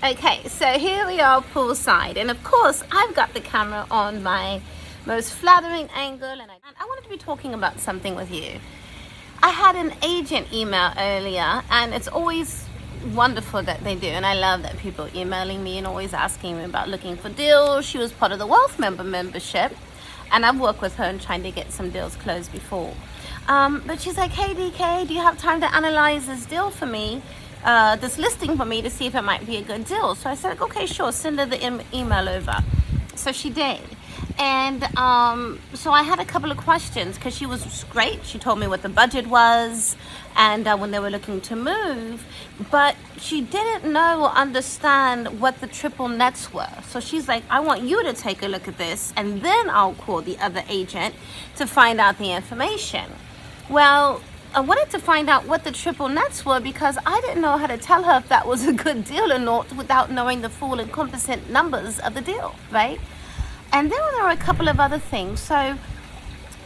Okay, so here we are poolside, and of course I've got the camera on my most flattering angle, and I wanted to be talking about something with you. I had an agent email earlier, and it's always wonderful that they do, and I love that people emailing me and always asking me about looking for deals. She was part of the Wealth membership, and I've worked with her in trying to get some deals closed before. But she's like, hey DK, do you have time to analyze this deal for me? This listing for me to see if it might be a good deal. So I said, okay, sure, send her the email over. So she did. And so I had a couple of questions because she was great. She told me what the budget was and when they were looking to move, but she didn't know or understand what the triple nets were. So she's like, I want you to take a look at this and then I'll call the other agent to find out the information. Well, I wanted to find out what the triple nets were because I didn't know how to tell her if that was a good deal or not without knowing the full encompassing numbers of the deal, right? And then there were a couple of other things. So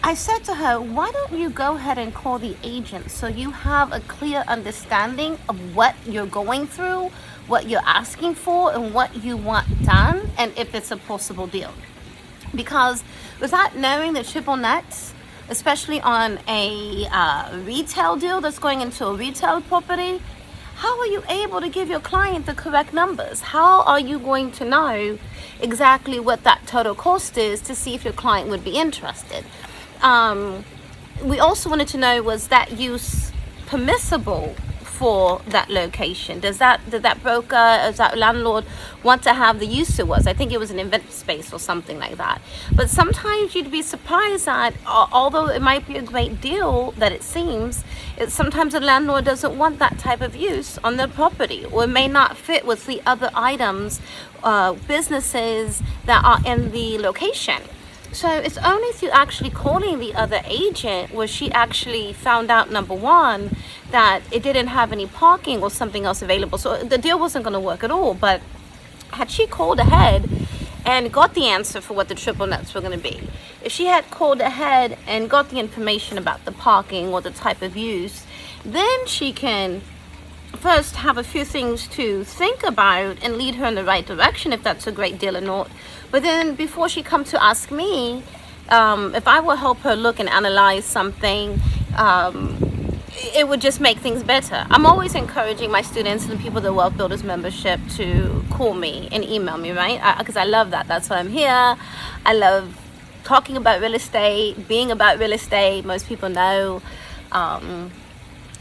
I said to her, why don't you go ahead and call the agent so you have a clear understanding of what you're going through, what you're asking for, and what you want done, and if it's a possible deal. Because without knowing the triple nets, especially on a retail deal that's going into a retail property, how are you able to give your client the correct numbers? How are you going to know exactly what that total cost is to see if your client would be interested? We also wanted to know, was that use permissible for that location? Did that broker, does that landlord want to have the use it was? I think it was an event space or something like that. But sometimes you'd be surprised that although it might be a great deal that it seems, sometimes a landlord doesn't want that type of use on their property, or it may not fit with the other items, businesses that are in the location. So it's only through actually calling the other agent where she actually found out, number one, that it didn't have any parking or something else available. So the deal wasn't going to work at all. But had she called ahead and got the answer for what the triple nets were going to be, if she had called ahead and got the information about the parking or the type of use, then she can first have a few things to think about and lead her in the right direction if that's a great deal or not. But then before she come to ask me, if I will help her look and analyze something, it would just make things better. I'm always encouraging my students and the people of the Wealth Builders membership to call me and email me, right? Because I love that. That's why I'm here. I love talking about real estate, being about real estate. Most people know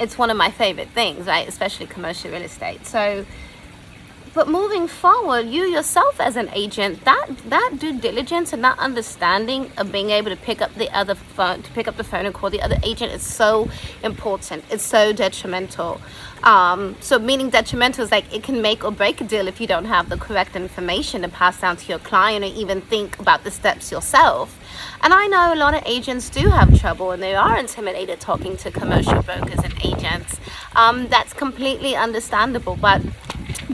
it's one of my favorite things, right? Especially commercial real estate. So, but moving forward, you yourself as an agent, that due diligence and that understanding of being able to pick up the phone and call the other agent is so important. It's so detrimental. So meaning detrimental is like it can make or break a deal if you don't have the correct information to pass down to your client or even think about the steps yourself. And I know a lot of agents do have trouble and they are intimidated talking to commercial brokers and agents. That's completely understandable, but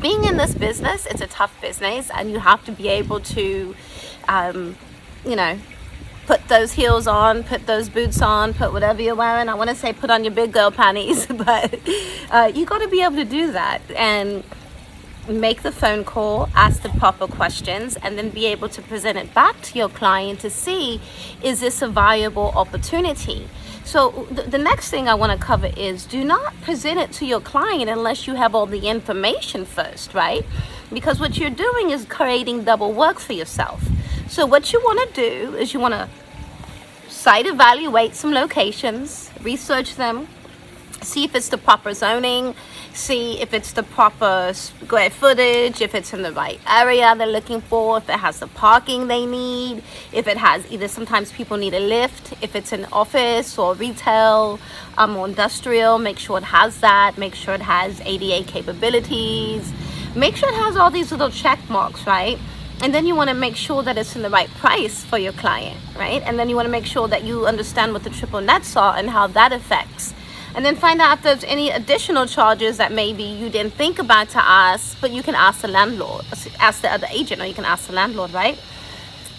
being in this business, it's a tough business, and you have to be able to, put those heels on, put those boots on, put whatever you're wearing. I want to say put on your big girl panties, but you got to be able to do that and make the phone call, ask the proper questions, and then be able to present it back to your client to see, is this a viable opportunity? So the next thing I want to cover is do not present it to your client unless you have all the information first, right? Because what you're doing is creating double work for yourself. So what you want to do is you want to site evaluate some locations, research them, see if it's the proper zoning, see if it's the proper square footage, if it's in the right area they're looking for, if it has the parking they need, if it has either sometimes people need a lift, if it's an office or retail or industrial, make sure it has that, make sure it has ADA capabilities, make sure it has all these little check marks, right? And then you want to make sure that it's in the right price for your client, right? And then you want to make sure that you understand what the triple nets are and how that affects. And then find out if there's any additional charges that maybe you didn't think about to ask, but you can ask the landlord, ask the other agent, or you can ask the landlord, right?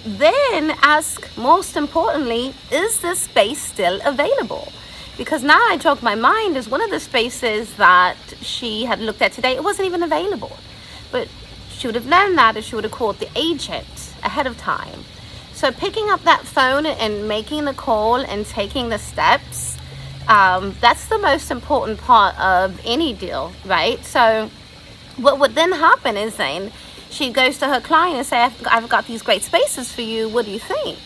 Then ask, most importantly, is this space still available? Because now I jogged my mind, is one of the spaces that she had looked at today, it wasn't even available. But she would have known that if she would have called the agent ahead of time. So picking up that phone and making the call and taking the steps, that's the most important part of any deal, right? So what would then happen is then she goes to her client and say, I've got these great spaces for you. What do you think?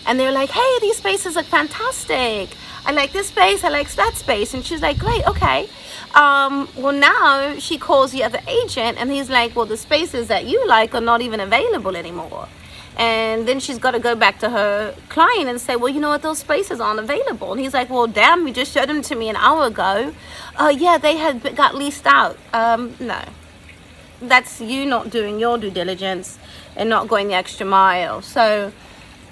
And they're like, hey, these spaces look fantastic. I like this space. I like that space. And she's like, great, okay. Well, now she calls the other agent and he's like, well, the spaces that you like are not even available anymore. And then she's got to go back to her client and say, well, you know what, those spaces aren't available. And he's like, well, damn, you just showed them to me an hour ago. Yeah, they got leased out. No. That's you not doing your due diligence and not going the extra mile. So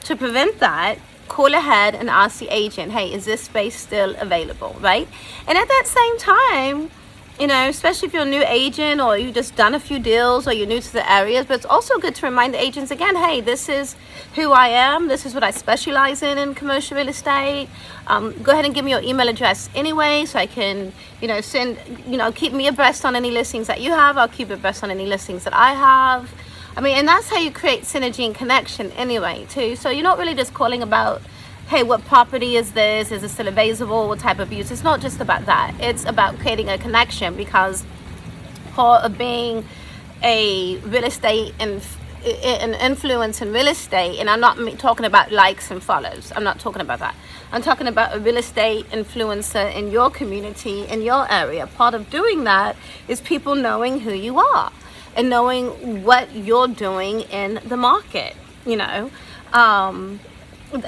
to prevent that, call ahead and ask the agent, hey, is this space still available, right? And at that same time, you know, especially if you're a new agent or you just done a few deals or you're new to the areas, but it's also good to remind the agents again, hey, this is who I am. This is what I specialize in commercial real estate. Go ahead and give me your email address anyway, so I can, you know, keep me abreast on any listings that you have. I'll keep abreast on any listings that I have. I mean, and that's how you create synergy and connection anyway, too. So you're not really just calling about, hey, what property is this? Is it still available? What type of use? It's not just about that. It's about creating a connection, because part of being a real estate and an influence in real estate, and I'm not talking about likes and follows. I'm not talking about that. I'm talking about a real estate influencer in your community, in your area. Part of doing that is people knowing who you are and knowing what you're doing in the market, you know.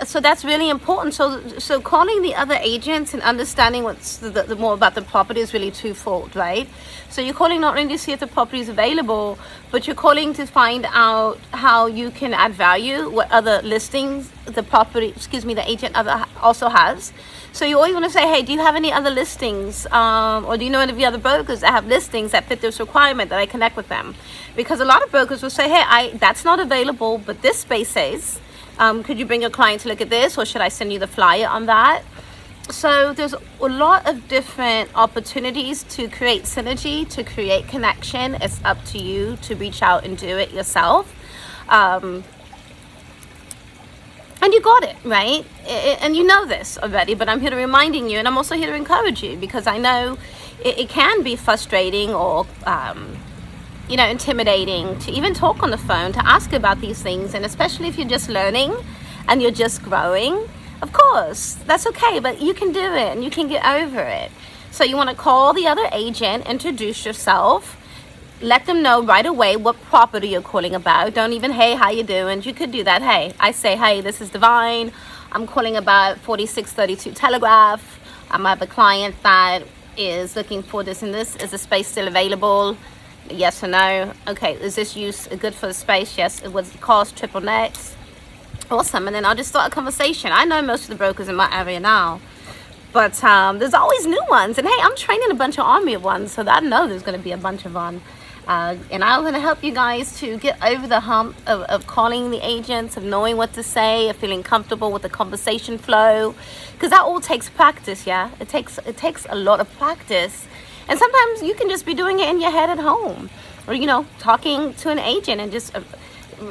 So that's really important. So calling the other agents and understanding what's the more about the property is really twofold, right? So you're calling not only to see if the property is available, but you're calling to find out how you can add value, what other listings the agent also has. So you always want to say, hey, do you have any other listings, or do you know any of the other brokers that have listings that fit this requirement, that I connect with them? Because a lot of brokers will say, hey, that's not available, but this space is. Could you bring your client to look at this, or should I send you the flyer on that? So there's a lot of different opportunities to create synergy, to create connection. It's up to you to reach out and do it yourself. And you got it, right? And you know this already, but I'm here to reminding you, and I'm also here to encourage you, because I know it can be frustrating or intimidating to even talk on the phone, to ask about these things. And especially if you're just learning and you're just growing, of course, that's okay, but you can do it and you can get over it. So you want to call the other agent, introduce yourself, let them know right away what property you're calling about. Don't even, hey, how you doing? You could do that. Hey, I say, hey, this is Divine. I'm calling about 4632 Telegraph. I have a client that is looking for this and this. Is the space still available? Yes or no? Okay, is this use good for the space? Yes. It was the cost, triple net. Awesome. And then I'll just start a conversation. I know most of the brokers in my area now, but there's always new ones. And hey, I'm training a bunch of army of ones, so I know there's going to be a bunch of them. And I'm going to help you guys to get over the hump of calling the agents, of knowing what to say, of feeling comfortable with the conversation flow, because that all takes practice. Yeah, it takes a lot of practice. And sometimes you can just be doing it in your head at home, or, talking to an agent and just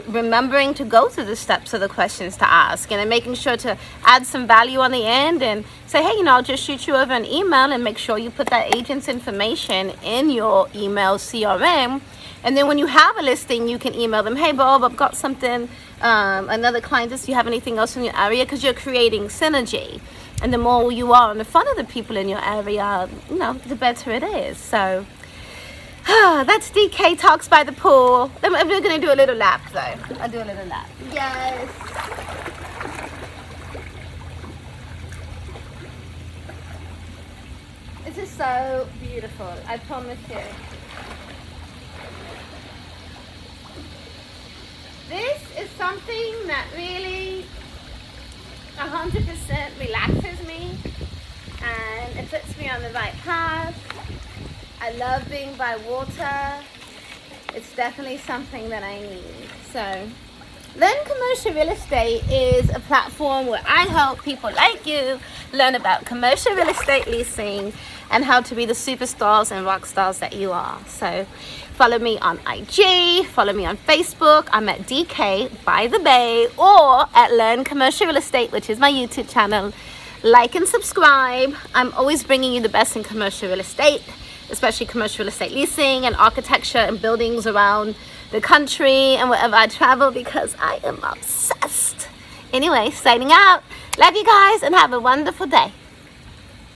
remembering to go through the steps of the questions to ask, and then making sure to add some value on the end and say, hey, I'll just shoot you over an email, and make sure you put that agent's information in your email CRM. And then when you have a listing, you can email them, hey, Bob, I've got something, another client, do you have anything else in your area? Because you're creating synergy. And the more you are in the front of the people in your area, the better it is. So that's DK Talks by the Pool. We're going to do a little lap, though. I'll do a little lap. Yes. This is so beautiful, I promise you. This is something that really 100% relaxes me, and it puts me on the right path. I love being by water. It's definitely something that I need. So Learn Commercial Real Estate is a platform where I help people like you learn about commercial real estate leasing and how to be the superstars and rock stars that you are. So follow me on IG, follow me on Facebook. I'm at DK by the Bay, or at Learn Commercial Real Estate, which is my YouTube channel. Like and subscribe. I'm always bringing you the best in commercial real estate, especially commercial real estate leasing and architecture and buildings around the country and wherever I travel, because I am obsessed. Anyway, signing out. Love you guys and have a wonderful day.